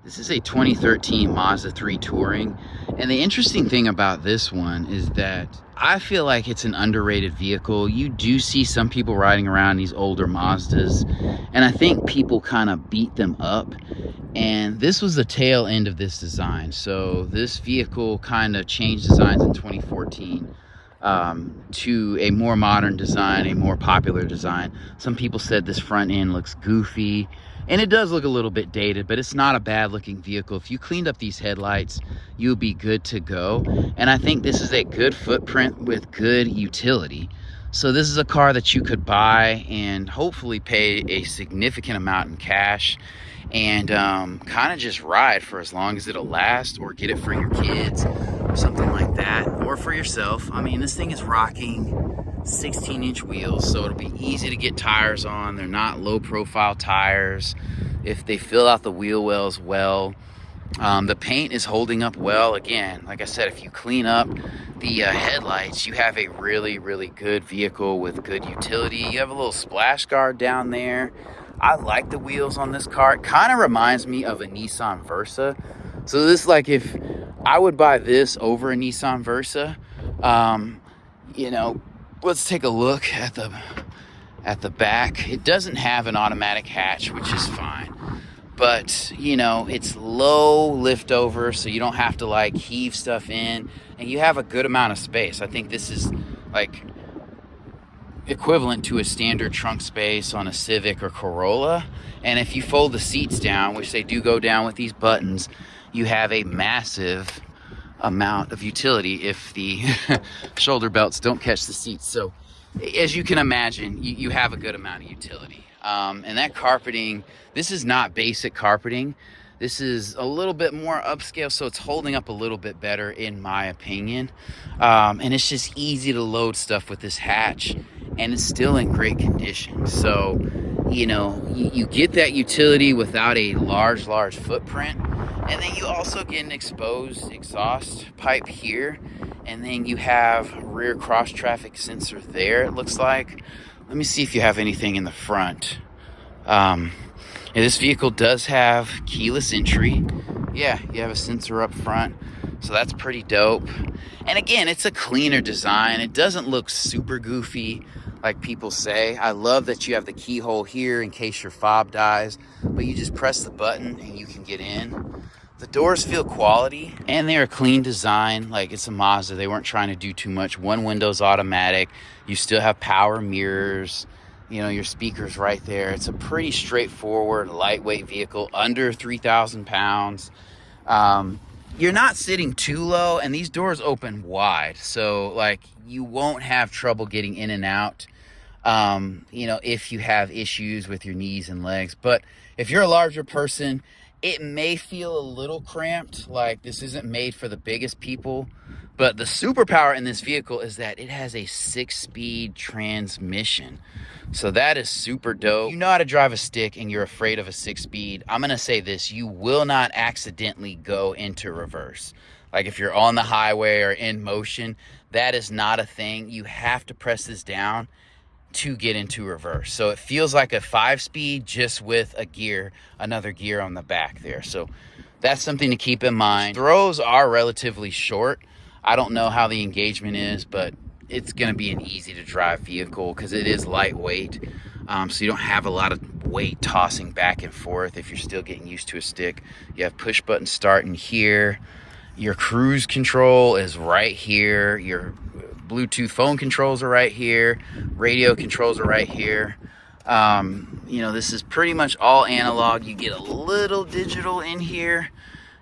This is a 2013 Mazda 3 Touring, and the interesting thing about this one is that I feel like it's an underrated vehicle. You do see some people riding around these older Mazdas, and I think people kind of beat them up, and this was the tail end of this design. So this vehicle kind of changed designs in 2014 to a more modern design, a more popular design. Some people said this front end looks goofy, and it does look a little bit dated, but it's not a bad looking vehicle. If you cleaned up these headlights, you'll be good to go. And I think this is a good footprint with good utility. So this is a car that you could buy and hopefully pay a significant amount in cash and kind of just ride for as long as it'll last, or get it for your kids or something like that, or for yourself. I mean, this thing is rocking 16-inch wheels, so it'll be easy to get tires on. They're not low profile tires. If they fill out the wheel wells well, the paint is holding up well. Again, like I said, if you clean up the headlights, you have a really good vehicle with good utility. You have a little splash guard down there. I like the wheels on this car. It kind of reminds me of a Nissan Versa. So this, like, if I would buy this over a Nissan Versa, you know, let's take a look at the back. It doesn't have an automatic hatch, which is fine, but you know, it's low lift over, so you don't have to like heave stuff in, and you have a good amount of space. I think this is like equivalent to a standard trunk space on a Civic or Corolla. And if you fold the seats down, which they do go down with these buttons, you have a massive amount of utility if the shoulder belts don't catch the seats. So as you can imagine, you have a good amount of utility. And that carpeting, this is not basic carpeting. This is a little bit more upscale, so it's holding up a little bit better in my opinion. And it's just easy to load stuff with this hatch, and it's still in great condition. So, you know, you get that utility without a large footprint. And then you also get an exposed exhaust pipe here. And then you have rear cross traffic sensor there, it looks like. Let me see if you have anything in the front. And this vehicle does have keyless entry. Yeah, you have a sensor up front, so that's pretty dope. And again, it's a cleaner design. It doesn't look super goofy like people say. I love that you have the keyhole here in case your fob dies, but you just press the button and you can get in. The doors feel quality, and they're a clean design. Like, it's a Mazda. They weren't trying to do too much. One window's automatic. You still have power mirrors. You know, your speakers right there. It's a pretty straightforward, lightweight vehicle, under 3,000 pounds. You're not sitting too low, and these doors open wide. So, like, you won't have trouble getting in and out, you know, if you have issues with your knees and legs. But if you're a larger person, it may feel a little cramped, like this isn't made for the biggest people. But the superpower in this vehicle is that it has a 6-speed transmission. So that is super dope. If you know how to drive a stick and you're afraid of a 6-speed, I'm gonna say this: you will not accidentally go into reverse. Like, if you're on the highway or in motion, that is not a thing. You have to press this down to get into reverse. So it feels like a 5-speed, just with a gear, another gear on the back there. So that's something to keep in mind. Throws are relatively short. I don't know how the engagement is, but it's going to be an easy to drive vehicle because it is lightweight. So you don't have a lot of weight tossing back and forth if you're still getting used to a stick. You have push button start in here. Your cruise control is right here. Your Bluetooth phone controls are right here. Radio controls are right here. You know, this is pretty much all analog. You get a little digital in here,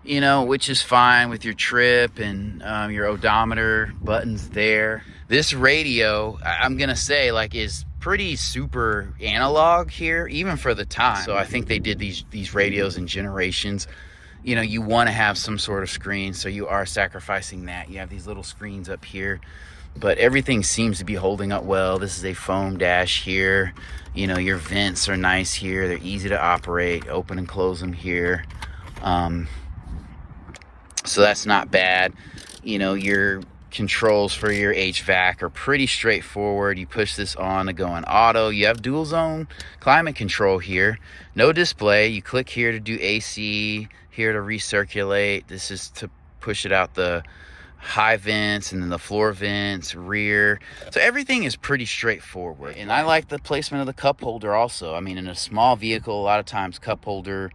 you know, which is fine with your trip and your odometer buttons there. This radio, I'm gonna say, like, is pretty super analog here, even for the time. So I think they did these radios in generations. You know, you want to have some sort of screen, so you are sacrificing that. You have these little screens up here, but everything seems to be holding up well. This is a foam dash here. You know, your vents are nice here. They're easy to operate. Open and close them here. So that's not bad. You know, your controls for your HVAC are pretty straightforward. You push this on to go in auto. You have dual zone climate control here. No display. You click here to do AC, here to recirculate. This is to push it out the high vents, and then the floor vents, rear. So everything is pretty straightforward. And I like the placement of the cup holder also. I mean, in a small vehicle, a lot of times cup holder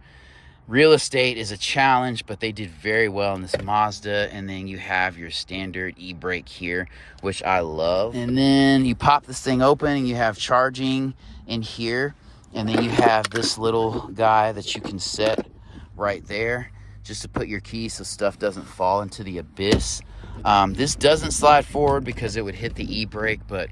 real estate is a challenge, but they did very well in this Mazda. And then you have your standard e-brake here, which I love. And then you pop this thing open and you have charging in here. And then you have this little guy that you can set right there just to put your keys so stuff doesn't fall into the abyss. This doesn't slide forward because it would hit the e-brake, but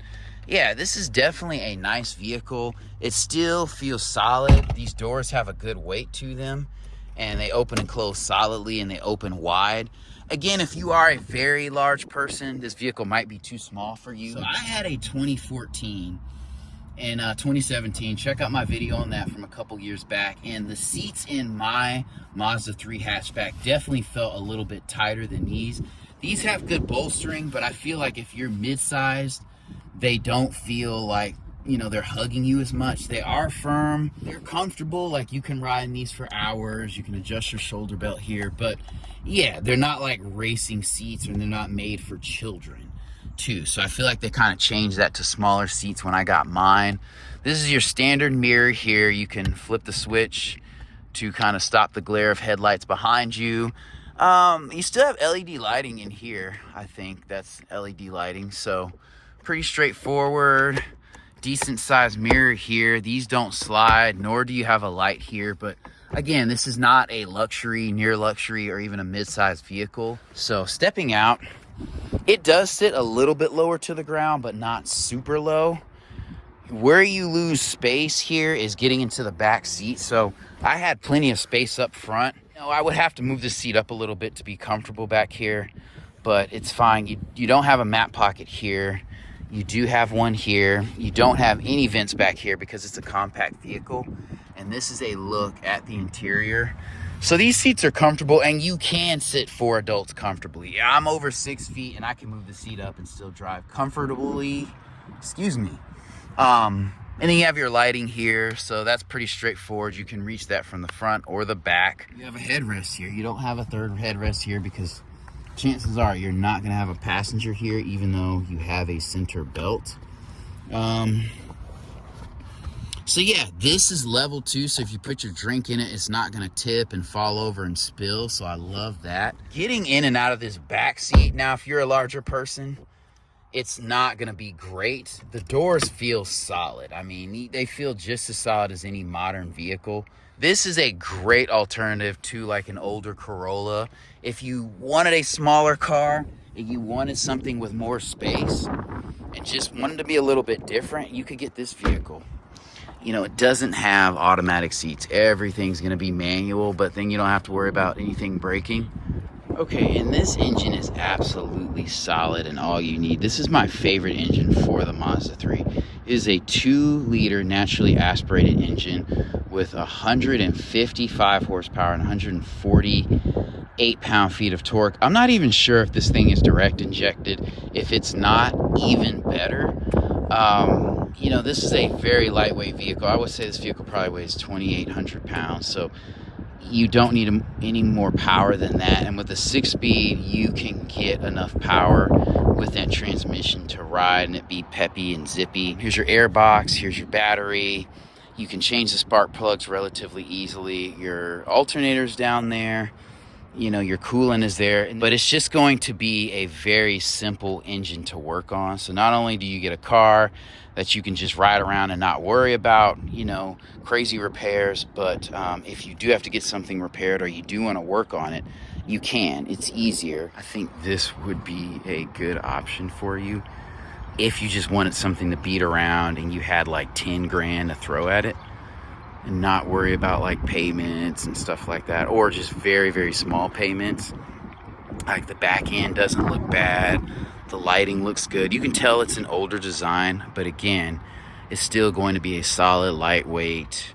yeah, this is definitely a nice vehicle. It still feels solid. These doors have a good weight to them, and they open and close solidly, and they open wide. Again, if you are a very large person, this vehicle might be too small for you. So I had a 2014 and 2017. Check out my video on that from a couple years back. And the seats in my Mazda 3 hatchback definitely felt a little bit tighter than these. These have good bolstering, but I feel like if you're mid-sized, they don't feel like, you know, they're hugging you as much. They are firm, they're comfortable, like you can ride in these for hours, you can adjust your shoulder belt here, but yeah, they're not like racing seats, and they're not made for children too. So I feel like they kind of changed that to smaller seats when I got mine. This is your standard mirror here. You can flip the switch to kind of stop the glare of headlights behind you. You still have LED lighting in here. I think that's LED lighting, so pretty straightforward. Decent sized mirror here. These don't slide, nor do you have a light here, but again, this is not a luxury, near luxury, or even a mid-sized vehicle. So stepping out, it does sit a little bit lower to the ground, but not super low. Where you lose space here is getting into the back seat. So I had plenty of space up front. You know, I would have to move the seat up a little bit to be comfortable back here, but it's fine. You don't have a mat pocket here. You do have one here. You don't have any vents back here because it's a compact vehicle. And this is a look at the interior. So these seats are comfortable, and you can sit 4 adults comfortably. Yeah, I'm over 6 feet and I can move the seat up and still drive comfortably. Excuse me. And then you have your lighting here, so that's pretty straightforward. You can reach that from the front or the back. You have a headrest here. You don't have a third headrest here because chances are you're not going to have a passenger here, even though you have a center belt. So yeah, this is level 2, so if you put your drink in it, it's not going to tip and fall over and spill, so I love that. Getting in and out of this back seat, now if you're a larger person, it's not going to be great. The doors feel solid. I mean, they feel just as solid as any modern vehicle. This is a great alternative to like an older Corolla. If you wanted a smaller car and you wanted something with more space and just wanted to be a little bit different, you could get this vehicle. You know, it doesn't have automatic seats. Everything's going to be manual, but then you don't have to worry about anything breaking. Okay, and this engine is absolutely solid and all you need. This is my favorite engine for the Mazda 3. It is a 2-liter naturally aspirated engine with 155 horsepower and 148 pound-feet of torque. I'm not even sure if this thing is direct injected. If it's not, even better. You know, this is a very lightweight vehicle. I would say this vehicle probably weighs 2,800 pounds, so you don't need any more power than that. And with a 6-speed, you can get enough power with that transmission to ride and it be peppy and zippy. Here's your air box, here's your battery. You can change the spark plugs relatively easily. Your alternator's down there. You know, your coolant is there, but it's just going to be a very simple engine to work on. So not only do you get a car that you can just ride around and not worry about, you know, crazy repairs, but if you do have to get something repaired or you do want to work on it, you can. It's easier. I think this would be a good option for you if you just wanted something to beat around and you had like 10 grand to throw at it and not worry about like payments and stuff like that, or just very, very small payments. Like the back end doesn't look bad. The lighting looks good. You can tell it's an older design, but again, it's still going to be a solid, lightweight,